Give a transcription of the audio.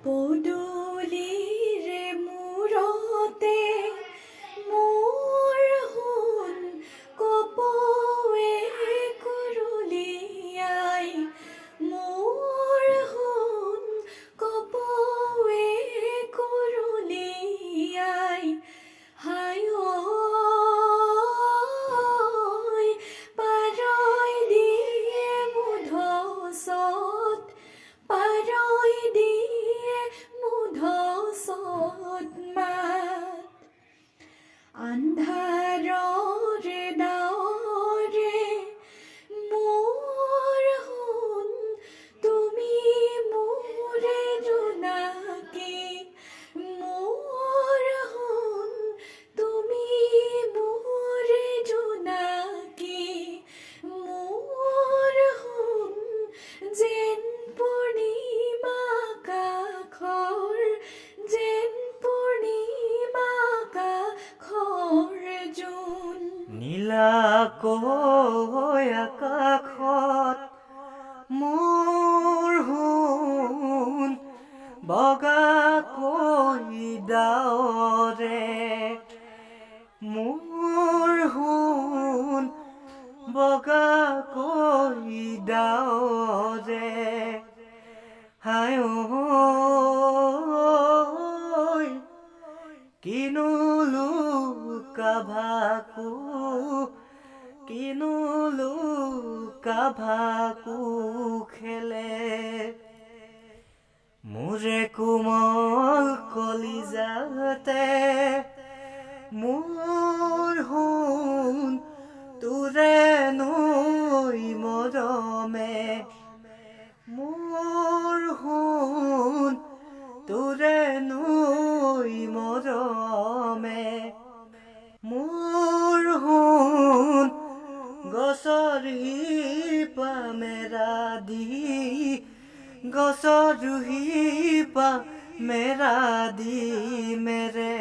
পদূলিৰে মূৰতে মোৰ সোণ কপৌৱে কুৰুলিয়াই, মোৰ সোণ কপৌৱে কুৰুলিয়াই। হায় ঐ পাৰৈ দিয়ে মুধচত, পাৰৈ দিয়ে মুধচত মাত। আন্ধাৰৰে ডাৱৰে মোৰ সোণ তুমি মোৰে জোনাকী, মোৰ সোণ তুমি মোৰে জোনাকী, মোৰ সোণ যেন পূৰ্ণিমা আকাশৰ, যেন পূৰ্ণিমা আকাশৰ জোন। নীলাকৈ আকাশত মোৰ সোণ, বগাকৈ ডাৱৰে মোৰ সোণ, বগাকৈ ডাৱৰে। হায় ঐ কিনো লুকাভাকু, কিনো লুকাভাকু খেলে মোৰে কোমল কলিজাতে। মোৰ সোণ তোৰে নৈ মৰমে, মোৰ সোণ তোৰে নৈ মৰমে। মোৰ সোণ গছৰ শিপা মেৰা দি, গছৰ শিপা মেৰা দি মেৰে।